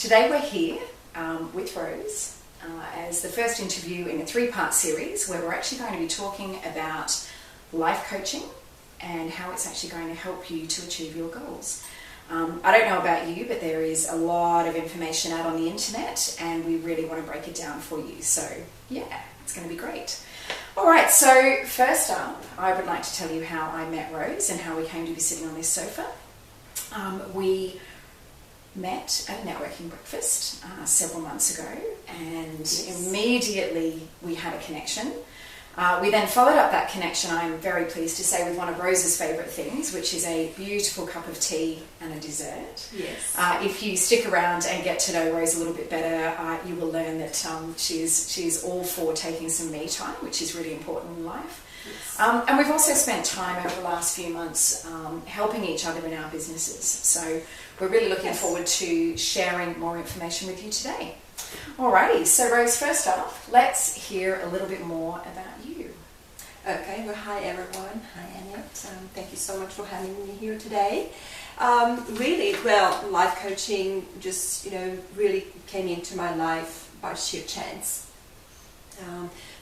Today we're here with Rose as the first interview in a three-part series where we're actually going to be talking about life coaching and how it's actually going to help you to achieve your goals. I don't know about you, but there is a lot of information out on the internet and we really want to break it down for you. So yeah, it's going to be great. All right, so first up, I would like to tell you how I met Rose and how we came to be sitting on this sofa. We met at a networking breakfast several months ago, and immediately we had a connection. We then followed up that connection, I'm very pleased to say, with one of Rose's favourite things, which is a beautiful cup of tea and a dessert. Yes. If you stick around and get to know Rose a little bit better, you will learn that she's all for taking some me time, which is really important in life. Yes. And we've also spent time over the last few months helping each other in our businesses. So we're really looking forward to sharing more information with you today. Alrighty, so Rose, first off, let's hear a little bit more about you. Okay, well, hi everyone. Hi Annette. Thank you so much for having me here today. Really, well, life coaching just, really came into my life by sheer chance.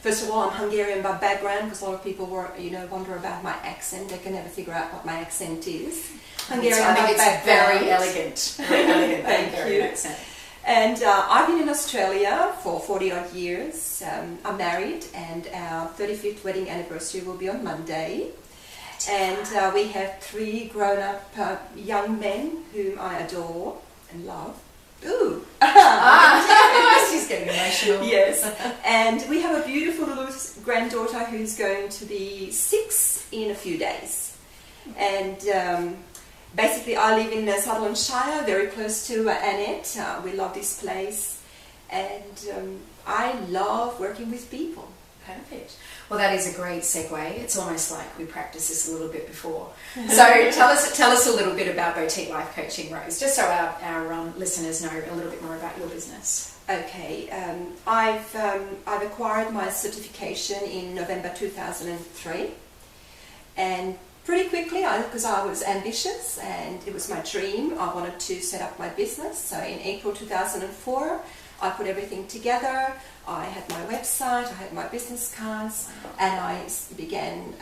First of all, I'm Hungarian by background because a lot of people wonder about my accent. They can never figure out what my accent is. Hungarian I think by it's background. very elegant Thank you. accent. And I've been in Australia for 40 odd years. I'm married and our 35th wedding anniversary will be on Monday. And we have 3 grown-up young men whom I adore and love. Ooh! She's getting emotional. Yes. And we have a beautiful little granddaughter who's going to be 6 in a few days. And basically, I live in Sutherland Shire, very close to Annette. We love this place, and I love working with people. Perfect. Well, that is a great segue. It's almost like we practiced this a little bit before. So tell us a little bit about Boutique Life Coaching, Rose, just so our listeners know a little bit more about your business. Okay, I've acquired my certification in November 2003, and pretty quickly, because I was ambitious and it was my dream, I wanted to set up my business. So in April 2004, I put everything together. I had my website, I had my business cards, and I began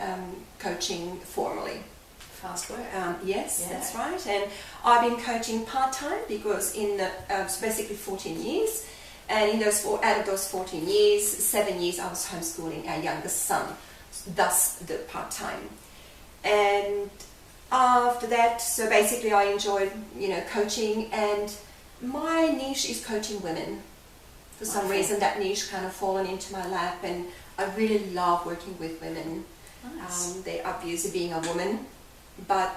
coaching formally. Fast work. Yes, Yeah. that's right. And I've been coaching part-time because it's basically 14 years. And out of those 14 years, 7 years I was homeschooling our youngest son, thus the part-time. And after that, so basically I enjoyed, coaching, and my niche is coaching women. For some reason, that niche kind of fallen into my lap, and I really love working with women. Nice. They are obviously being a woman, but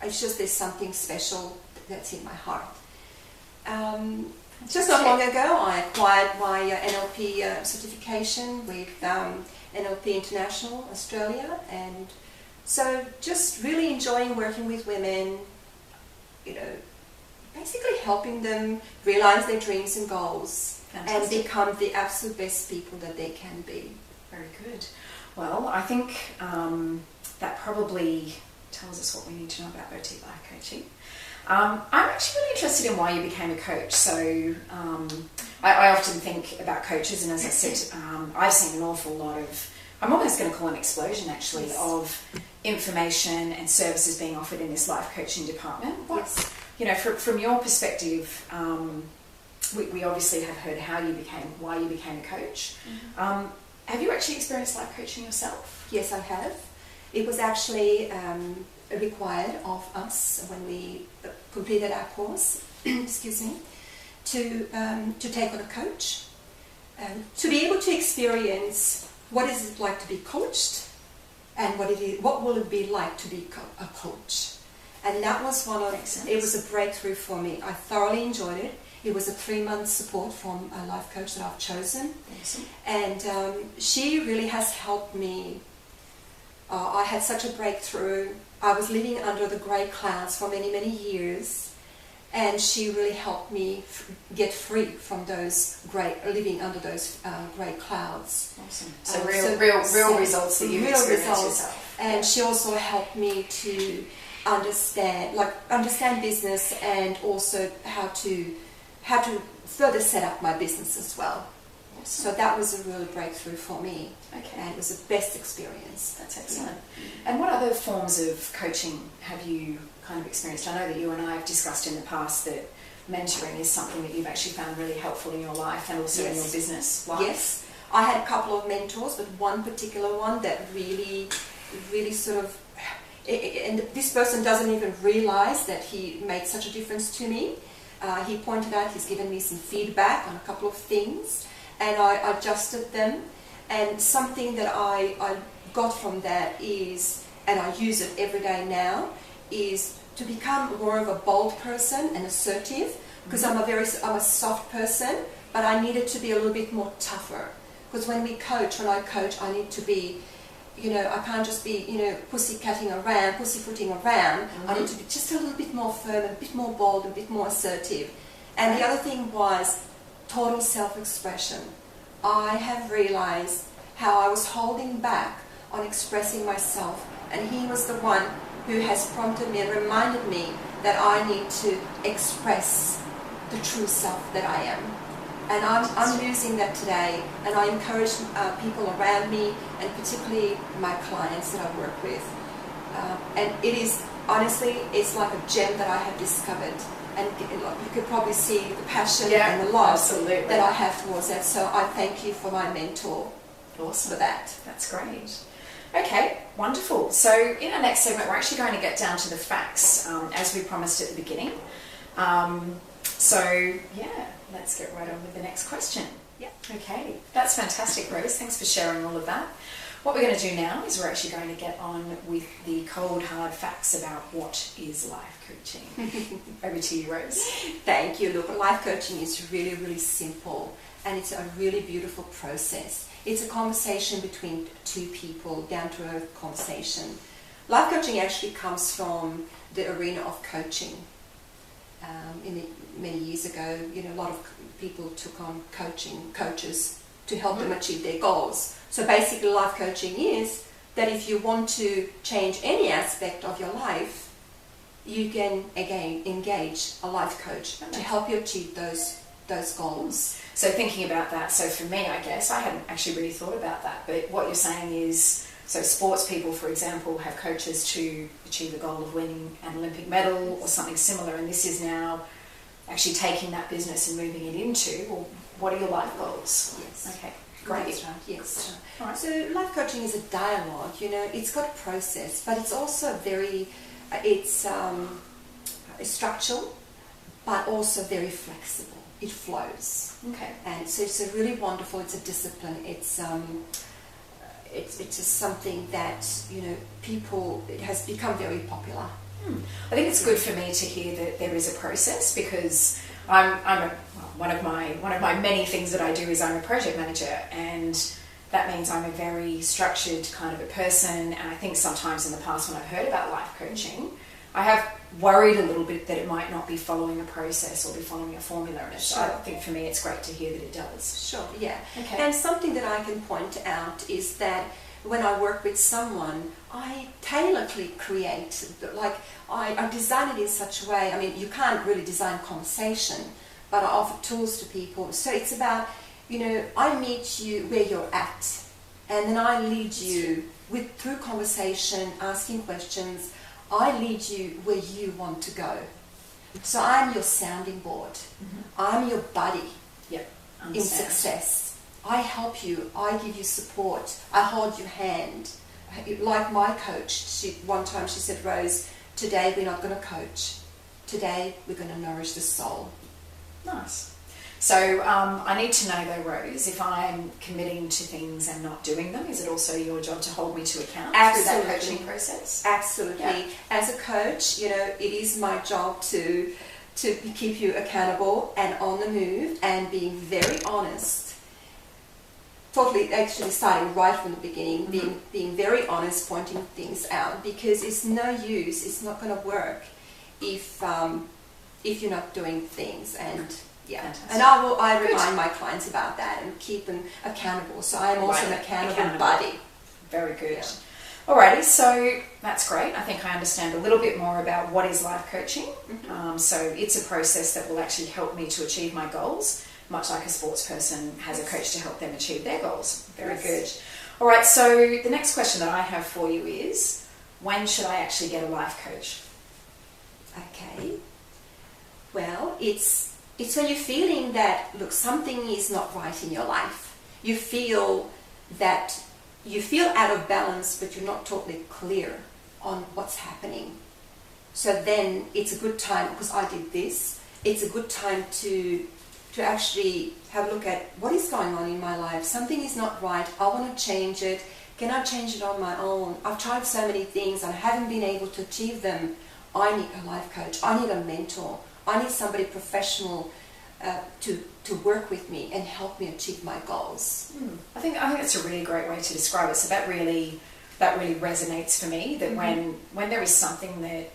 it's just there's something special that's in my heart. Just not long ago, I acquired my NLP certification with NLP International Australia, and so just really enjoying working with women, basically helping them realize their dreams and goals. Fantastic. And become the absolute best people that they can be. Very good. Well, I think that probably tells us what we need to know about Boutique Life Coaching. I'm actually really interested in why you became a coach. So I often think about coaches, and as I said, I've seen an awful lot of, I'm almost going to call an explosion actually, of information and services being offered in this life coaching department. From your perspective, we obviously have heard why you became a coach. Mm-hmm. Have you actually experienced life coaching yourself? Yes, I have. It was actually required of us when we completed our course, excuse me, to take on a coach, to be able to experience what is it like to be coached, and what will it be like to be a coach. And that was it was a breakthrough for me. I thoroughly enjoyed it. It was a 3-month support from a life coach that I've chosen. Awesome. And she really has helped me. I had such a breakthrough. I was living under the grey clouds for many, many years, and she really helped me get free from living under those grey clouds. Awesome. So real results that you experienced yourself. And she also helped me to understand business, and also how how to further set up my business as well. Awesome. So that was a real breakthrough for me. Okay. And it was the best experience. That's excellent. And what other forms of coaching have you kind of experienced? I know that you and I have discussed in the past that mentoring is something that you've actually found really helpful in your life and also in your business life. Yes. I had a couple of mentors, but one particular one that really sort of, and this person doesn't even realize that he made such a difference to me. He pointed out, he's given me some feedback on a couple of things, and I adjusted them. And something that I got from that is, and I use it every day now, is to become more of a bold person and assertive, because I'm a soft person, but I needed to be a little bit more tougher. Because when I coach, I need to be, I can't just be, pussyfooting around. I need to be just a little bit more firm, a bit more bold, a bit more assertive. And the other thing was total self-expression. I have realized how I was holding back on expressing myself, and he was the one who has prompted me and reminded me that I need to express the true self that I am. And I'm using that today, and I encourage people around me, and particularly my clients that I work with. And it is, honestly, it's like a gem that I have discovered. And you could probably see the passion and the love that I have towards that. So I thank you for my mentor. Awesome. For that. That's great. Okay, wonderful. So in our next segment, we're actually going to get down to the facts, as we promised at the beginning. Let's get right on with the next question. Yeah. Okay, that's fantastic, Rose. Thanks for sharing all of that. What we're going to do now is we're actually going to get on with the cold, hard facts about what is life coaching. Over to you, Rose. Thank you. Look, life coaching is really, really simple, and it's a really beautiful process. It's a conversation between two people, down-to-earth conversation. Life coaching actually comes from the arena of coaching. Many years ago, a lot of people took on coaches to help them achieve their goals. So basically, life coaching is that if you want to change any aspect of your life, you can again engage a life coach to help you achieve those goals. So thinking about that, so for me, I guess, I hadn't actually really thought about that, but what you're saying is, so sports people, for example, have coaches to achieve the goal of winning an Olympic medal or something similar, and this is now actually taking that business and moving it into, well, what are your life goals? Yes. Okay, great. That's right, yes. All right. So life coaching is a dialogue, it's got a process, but it's also very, it's structural, but also very flexible. It flows. Okay. And so it's a really wonderful, it's a discipline, it's just something that, it has become very popular. I think it's good for me to hear that there is a process, because one of my many things that I do is I'm a project manager, and that means I'm a very structured kind of a person. And I think sometimes in the past when I've heard about life coaching, I have worried a little bit that it might not be following a process or be following a formula. And I think for me it's great to hear that it does. Sure, yeah. Okay. And something that I can point out is that when I work with someone, I tailorly create, I design it in such a way. I mean, you can't really design conversation, but I offer tools to people. So it's about, I meet you where you're at, and then I lead you through conversation, asking questions. I lead you where you want to go. So I'm your sounding board. I'm your buddy in success. I help you. I give you support. I hold your hand. Like my coach, one time she said, Rose, today we're not going to coach. Today we're going to nourish the soul. Nice. So I need to know though, Rose, if I'm committing to things and not doing them, is it also your job to hold me to account through that coaching process? Absolutely. Yeah. As a coach, it is my job to keep you accountable and on the move and being very honest. Totally, actually starting right from the beginning, being very honest, pointing things out, because it's no use, it's not going to work if you're not doing things. And Fantastic. And I remind my clients about that and keep them accountable. So I'm also an accountable buddy. Very good. Yeah. Alrighty, so that's great. I think I understand a little bit more about what is life coaching. So it's a process that will actually help me to achieve my goals, much like a sports person has a coach to help them achieve their goals. Very good. All right, so the next question that I have for you is, when should I actually get a life coach? Okay. Well, it's when you're feeling that, look, something is not right in your life. You feel out of balance, but you're not totally clear on what's happening. So then it's a good time, because I did this, it's a good time to actually have a look at what is going on in my life. Something is not right. I want to change it. Can I change it on my own? I've tried so many things and I haven't been able to achieve them. I need a life coach. I need a mentor. I need somebody professional to work with me and help me achieve my goals. I think that's a really great way to describe it. So that really resonates for me. That when there is something that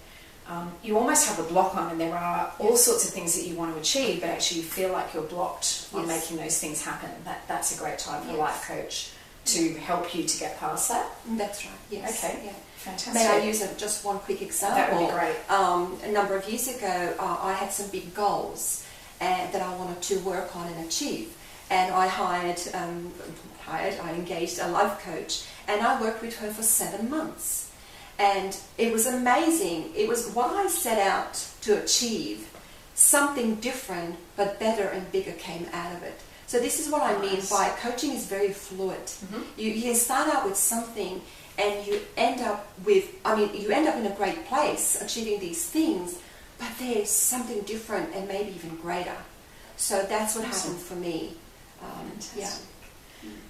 you almost have a block on, and there are all sorts of things that you want to achieve, but actually you feel like you're blocked on making those things happen. That's a great time for a life coach to help you to get past that. That's right. Yes. Okay. Yeah. Fantastic. May I use just one quick example? That would be great. A number of years ago, I had some big goals that I wanted to work on and achieve, and I I engaged a life coach, and I worked with her for 7 months, and it was amazing. It was what I set out to achieve. Something different but better and bigger came out of it. So this is what I mean by coaching is very fluid. You can start out with something and you end up in a great place achieving these things, but there's something different and maybe even greater. So that's what happened for me.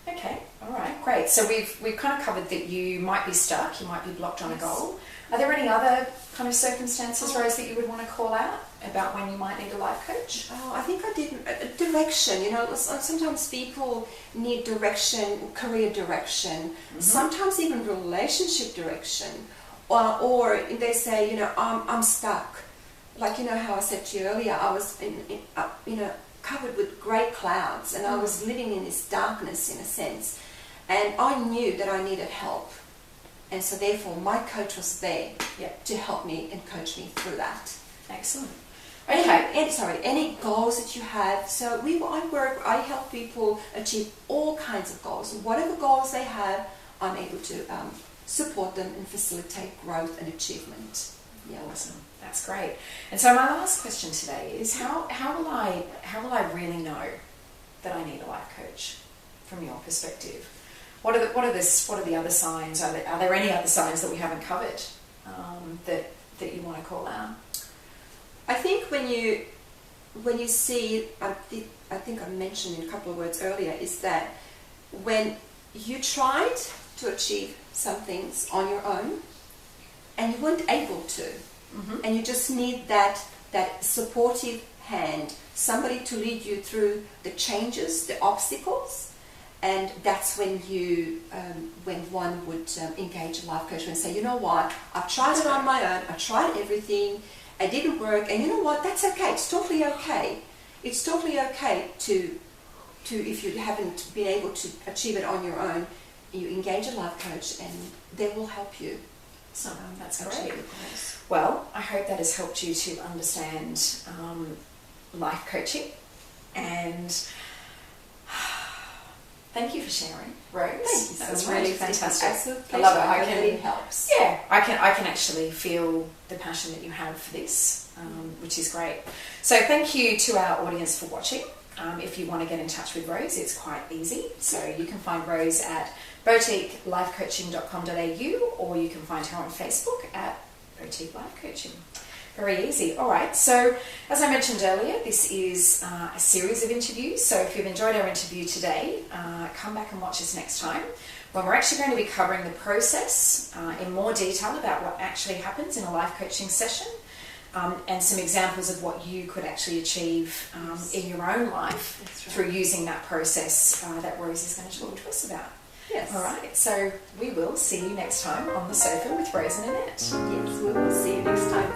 Okay, all right, great. So we've kind of covered that you might be stuck, you might be blocked on a goal. Are there any other kind of circumstances, Rose, that you would want to call out about when you might need a life coach? I think I did direction. Sometimes people need direction, career direction, sometimes even relationship direction, or they say, I'm stuck. Like how I said to you earlier, I was covered with grey clouds, and I was living in this darkness in a sense, and I knew that I needed help. And so therefore my coach was there to help me and coach me through that. Excellent. Okay. Any goals that you have. So I help people achieve all kinds of goals. Whatever goals they have, I'm able to support them and facilitate growth and achievement. Yeah. Awesome. That's great. And so my last question today is how will I really know that I need a life coach from your perspective? What are the other signs? Are there any other signs that we haven't covered that you want to call out? I think when you see, I think I mentioned in a couple of words earlier, is that when you tried to achieve some things on your own and you weren't able to, and you just need that supportive hand, somebody to lead you through the changes, the obstacles. And that's when when one would engage a life coach and say, you know what, I've tried it on my own, I tried everything, it didn't work, and you know what, that's okay, it's totally okay. It's totally okay to if you haven't been able to achieve it on your own, you engage a life coach and they will help you. So that's great. Well, I hope that has helped you to understand life coaching, and thank you for sharing, Rose. Thank you. That was really fantastic. Absolute I love it. It really helps. Yeah, I can actually feel the passion that you have for this, which is great. So thank you to our audience for watching. If you want to get in touch with Rose, it's quite easy. So you can find Rose at boutiquelifecoaching.com.au, or you can find her on Facebook at Boutique Life Coaching. Very easy. All right, so as I mentioned earlier, this is a series of interviews. So if you've enjoyed our interview today, come back and watch us next time, when we're actually going to be covering the process in more detail about what actually happens in a life coaching session, and some examples of what you could actually achieve in your own life through using that process that Rose is going to talk to us about. Yes. All right, so we will see you next time on the sofa with Rose and Annette. Yes, we will see you next time.